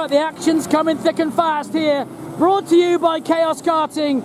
right, the action's coming thick and fast here. Brought to you by Chaos Karting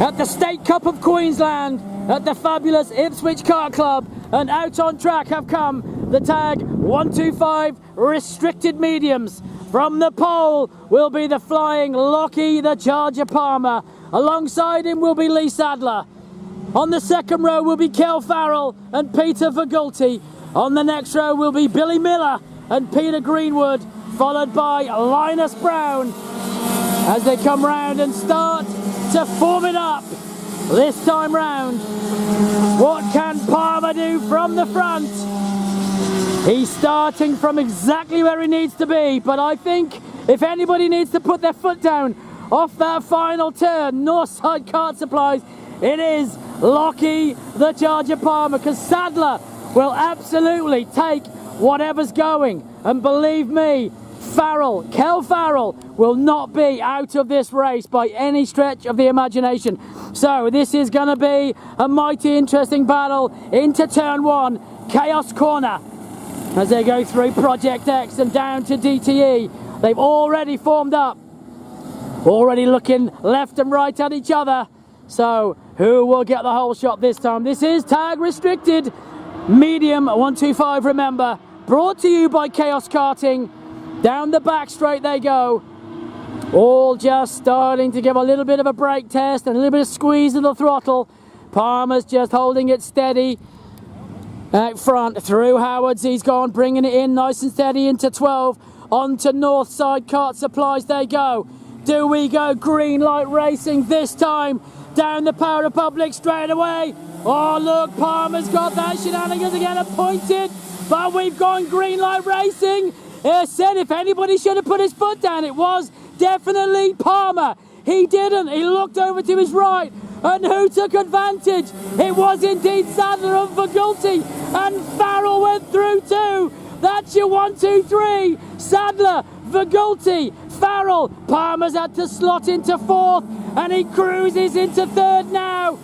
at the State Cup of Queensland at the fabulous Ipswich Kart Club. And out on track have come the tag 125 restricted mediums. From the pole will be the flying Lockie the Charger Palmer. Alongside him will be Lee Sadler. On the second row will be Kel Farrell and Peter Vergulti. On the next row will be Billy Miller and Peter Greenwood, followed by Linus Brown as they come round and start to form it up this time round. What can Palmer do from the front? He's starting from exactly where he needs to be, but I think if anybody needs to put their foot down off that final turn, Northside Kart Supplies, it is Lockie the Charger Palmer, because Sadler will absolutely take whatever's going. And believe me, Kel Farrell will not be out of this race by any stretch of the imagination. So this is going to be a mighty interesting battle into turn one, Chaos Corner, as they go through Project X and down to DTE. They've already formed up, already looking left and right at each other. So who will get the whole shot this time? This is tag restricted medium 125, remember, brought to you by Chaos Karting. Down the back straight they go, all just starting to give a little bit of a brake test and a little bit of squeeze of the throttle. Palmer's just holding it steady out front. Through Howards he's gone, bringing it in nice and steady into 12. On to Northside Kart Supplies they go. Do we go green light racing this time? Down the Power Republic straight away. Oh look, Palmer's got that shenanigans again appointed, but we've gone green light racing. Said if anybody should have put his foot down, it was definitely Palmer. He didn't. He looked over to his right, and who took advantage? It was indeed Sadler and Vergulti, and Farrell went through too. That's your 1, 2, 3. Sadler, Vergulti, Farrell. Palmer's had to slot into fourth, and he cruises into third now.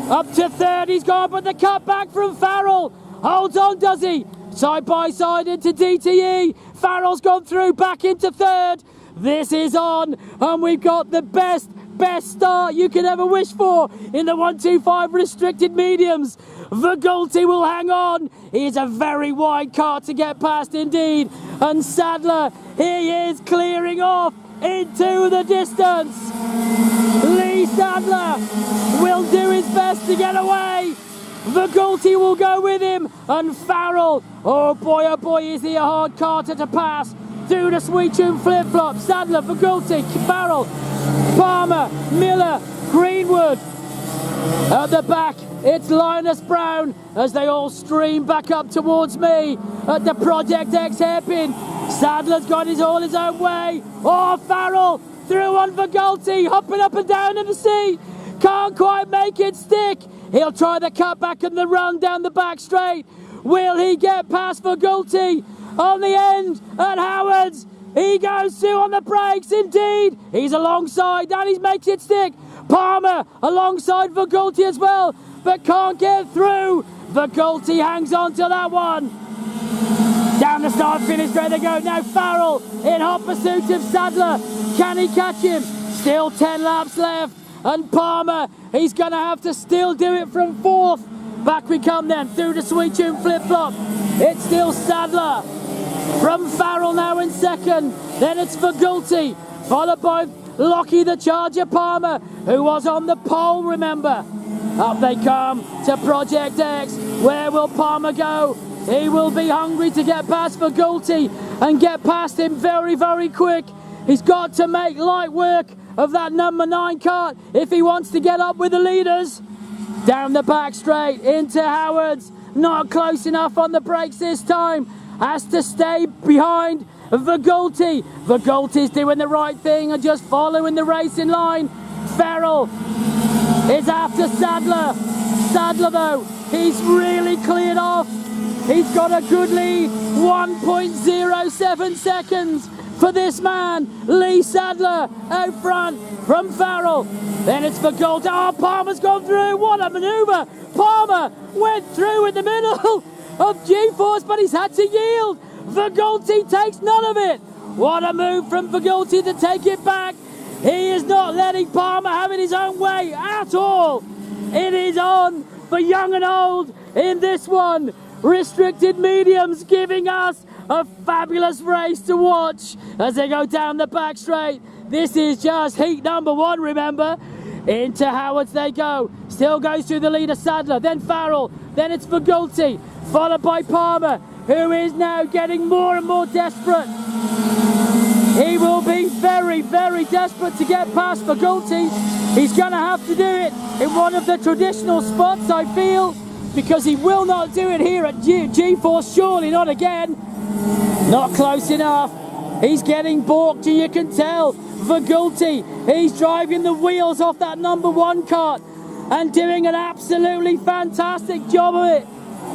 Up to third he's gone, but the cut back from Farrell. Holds on, does he? Side by side into DTE. Farrell's gone through back into third. This is on, and we've got the best start you could ever wish for in the 125 restricted mediums. Vergulti will hang on. He's a very wide car to get past indeed. And Sadler, he is clearing off into the distance. Lee Sadler will do his best to get away. Vergulti will go with him, and Farrell, oh boy, is he a hard carter to pass through the Sweet Tune flip-flop. Sadler, Vergulti, Farrell, Palmer, Miller, Greenwood. At the back, it's Linus Brown as they all stream back up towards me at the Project X hairpin. Sadler's got all his own way. Oh, Farrell through on Vergulti, hopping up and down in the seat. Can't quite make it stick. He'll try the cutback and the run down the back straight. Will he get past Vergulti on the end at Howards? He goes through on the brakes, indeed. He's alongside, and he makes it stick. Palmer alongside Vergulti as well, but can't get through. Vergulti hangs on to that one. Down the start finish straight they go. Now Farrell in hot pursuit of Sadler. Can he catch him? Still 10 laps left. And Palmer, he's going to have to still do it from fourth. Back we come then, through the Sweet Tune flip-flop. It's still Sadler. From Farrell now in second. Then it's Vergulti, followed by Lockie the Charger Palmer, who was on the pole, remember. Up they come to Project X. Where will Palmer go? He will be hungry to get past Vergulti and get past him very, very quick. He's got to make light work of that number 9 kart if he wants to get up with the leaders. Down the back straight into Howards. Not close enough on the brakes this time. Has to stay behind Vergulti. Vergulti's doing the right thing and just following the racing line. Farrell is after Sadler. Sadler though, he's really cleared off. He's got a good lead, 1.07 seconds for this man. Lee Sadler out front from Farrell. Then it's Vergulti. Oh, Palmer's gone through. What a manoeuvre. Palmer went through in the middle of G-Force, but he's had to yield. Vergulti takes none of it. What a move from Fagulti to take it back. He is not letting Palmer have it his own way at all. It is on for young and old in this one. Restricted mediums giving us a fabulous race to watch as they go down the back straight. This is just heat number 1, remember. Into Howards they go. Still goes through the leader, Sadler, then Farrell, then it's Fagulti, followed by Palmer, who is now getting more and more desperate. He will be very, very desperate to get past Fagulti. He's going to have to do it in one of the traditional spots, I feel, because he will not do it here at G-Force, surely not again. Not close enough. He's getting balked, you can tell. Fagulti, he's driving the wheels off that number 1 kart and doing an absolutely fantastic job of it.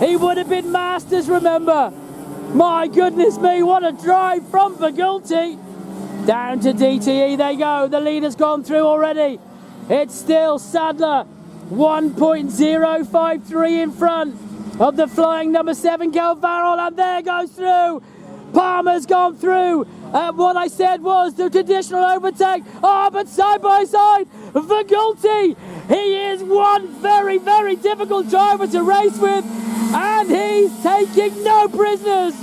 He would have been Masters, remember. My goodness me, what a drive from Fagulti. Down to DTE they go. The leader's gone through already. It's still Sadler, 1.053 in front of the flying number 7, Kel Farrell, and there goes through. Palmer's gone through. What I said was the traditional overtake. Oh, but side by side, Fagulti. He is one very, very difficult driver to race with, and he's taking no prisoners.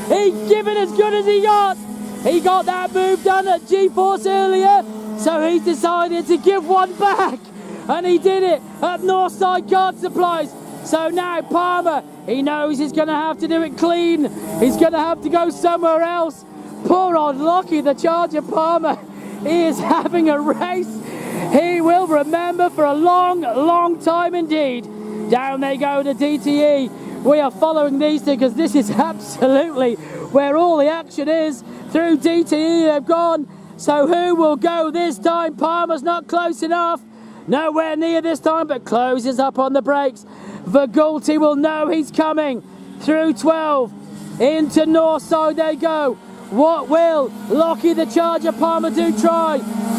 He's giving as good as he got. He got that move done at G-Force earlier, so he's decided to give one back, and he did it at Northside Kart Supplies. So now Palmer, he knows he's going to have to do it clean. He's going to have to go somewhere else. Poor old Lockie, the Charger Palmer, he is having a race he will remember for a long, long time indeed. Down they go to DTE. We are following these two because this is absolutely where all the action is. Through DTE they've gone. So who will go this time? Palmer's not close enough. Nowhere near this time, but closes up on the brakes. Fagulti will know he's coming. Through 12. Into Northside they go. What will Lockie the Charger Palmer do try?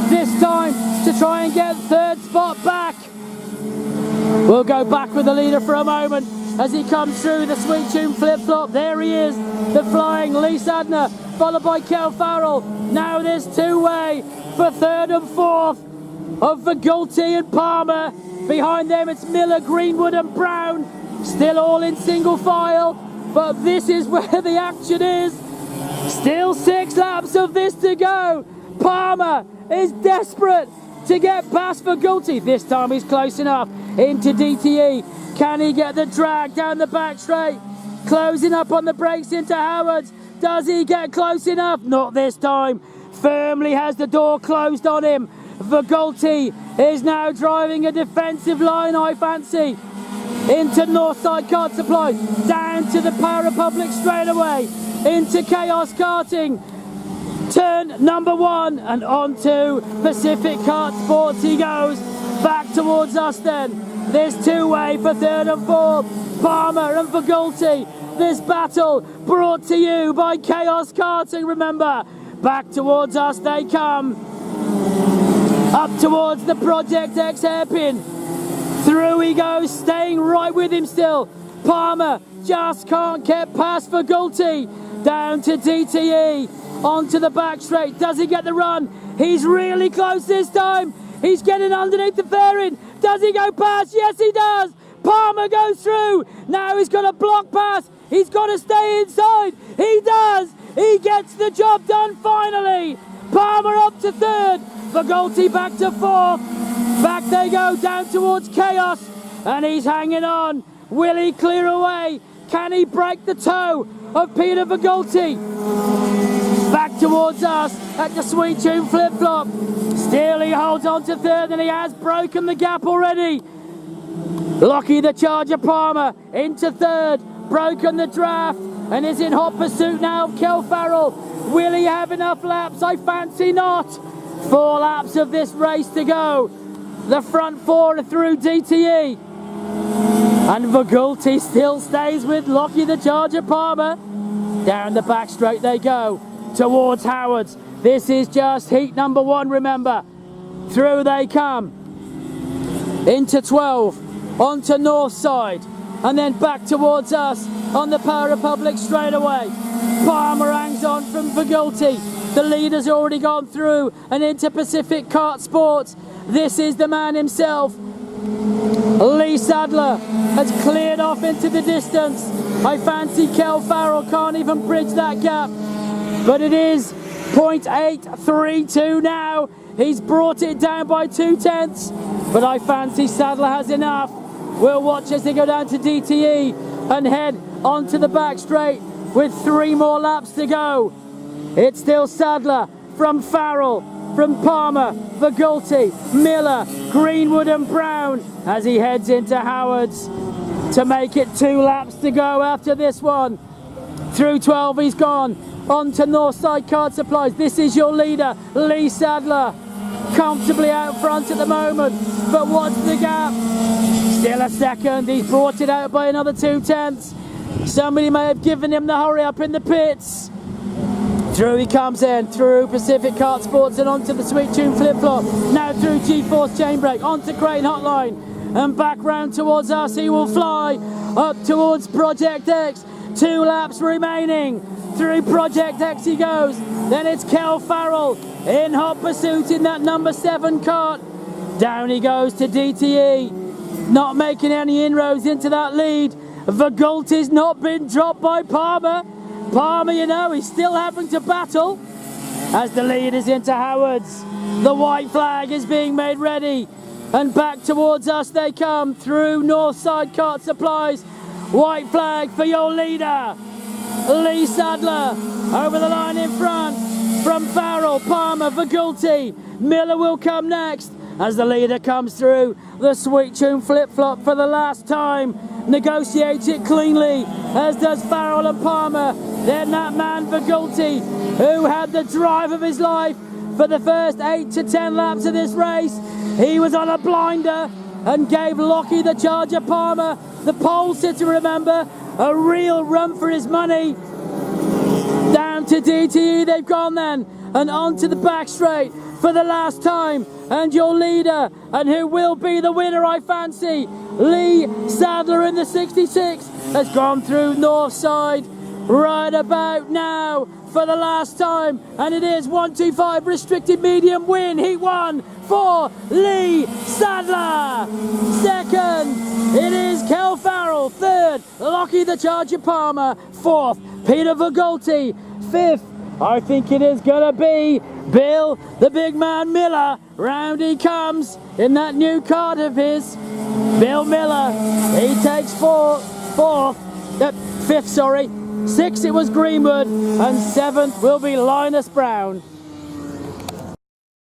This time to try and get 3rd spot back. We'll go back with the leader for a moment as he comes through the Sweet Tune flip-flop. There he is, the flying Lee Sadler, followed by Kel Farrell. Now there's 2-way for 3rd and 4th of Fagulti and Palmer. Behind them it's Miller, Greenwood and Brown, still all in single file, but this is where the action is. Still 6 laps of this to go. Palmer is desperate to get past Fagulti. This time he's close enough. Into DTE. Can he get the drag down the back straight? Closing up on the brakes into Howards. Does he get close enough? Not this time. Firmly has the door closed on him. Fagulti is now driving a defensive line, I fancy. Into Northside Kart Supply. Down to the Power Republic straight away. Into Chaos Karting. Turn number 1 and on to Pacific Kart Sports he goes. Back towards us then. There's 2-way for 3rd and 4th. Palmer and Fagulti. This battle brought to you by Chaos Karting, remember. Back towards us they come. Up towards the Project X hairpin. Through he goes, staying right with him still. Palmer just can't get past Fagulti. Down to DTE. Onto the back straight. Does he get the run? He's really close this time. He's getting underneath the fairing. Does he go past? Yes, he does. Palmer goes through. Now he's got a block pass. He's got to stay inside. He does. He gets the job done finally. Palmer up to 3rd. Fagulti back to 4th. Back they go down towards Chaos. And he's hanging on. Will he clear away? Can he break the toe of Peter Fagulti? Back towards us at the Sweet Tune flip-flop. Still he holds on to 3rd and he has broken the gap already. Lockie the Charger Palmer into 3rd. Broken the draft and is in hot pursuit now of Kel Farrell. Will he have enough laps? I fancy not. 4 laps of this race to go. The front 4 are through DTE. And Fagulti still stays with Lockie the Charger Palmer. Down the back straight they go. Towards Howards. This is just heat number 1, remember. Through they come. Into 12. Onto Northside. And then back towards us on the Power Republic straight away. Palmer hangs on from Fagulti. The leader's already gone through and into Pacific Kart Sports. This is the man himself. Lee Sadler has cleared off into the distance. I fancy Kel Farrell can't even bridge that gap, but it is 0.832 now. He's brought it down by 0.2, but I fancy Sadler has enough. We'll watch as they go down to DTE and head onto the back straight with 3 more laps to go. It's still Sadler from Farrell, from Palmer, Vigulti, Miller, Greenwood and Brown as he heads into Howards to make it 2 laps to go after this one. Through 12 he's gone, on to Northside Kart Supplies. This is your leader, Lee Sadler, comfortably out front at the moment, but what's the gap? Still a second. He's brought it out by another 0.2. Somebody may have given him the hurry up in the pits. Through he comes in, through Pacific Kart Sports and onto the Sweet Tune flip-flop. Now through G-Force Chainbrake, onto Crane Hotline and back round towards us. He will fly up towards Project X. 2 laps remaining. Through Project X he goes. Then it's Kel Farrell in hot pursuit in that number 7 kart. Down he goes to DTE. Not making any inroads into that lead. Vigulti's not been dropped by Palmer. Palmer, you know, he's still having to battle as the lead is into Howards. The white flag is being made ready and back towards us they come through Northside Kart Supplies. White flag for your leader, Lee Sadler, over the line in front from Farrell, Palmer, Vigulti. Miller will come next as the leader comes through. The Sweet Tune flip-flop for the last time negotiates it cleanly, as does Farrell and Palmer. Then that man Vigulti, who had the drive of his life for the first 8 to 10 laps of this race. He was on a blinder and gave Lockie the Charger Palmer, the pole sitter, remember, a real run for his money. Down to DTE they've gone then, and onto the back straight for the last time. And your leader, and who will be the winner, I fancy, Lee Sadler in the 66, has gone through Northside right about now for the last time. And it is 125 restricted medium win, Heat 1 for Lee Sadler. Second, it is Kel Farrell. Third, Lockie the Charger Palmer. Fourth, Peter Vigulti. Fifth, I think it is going to be Bill, the big man Miller. Round he comes in that new card of his. Bill Miller, he takes fifth, sorry. Sixth it was Greenwood, and seventh will be Linus Brown.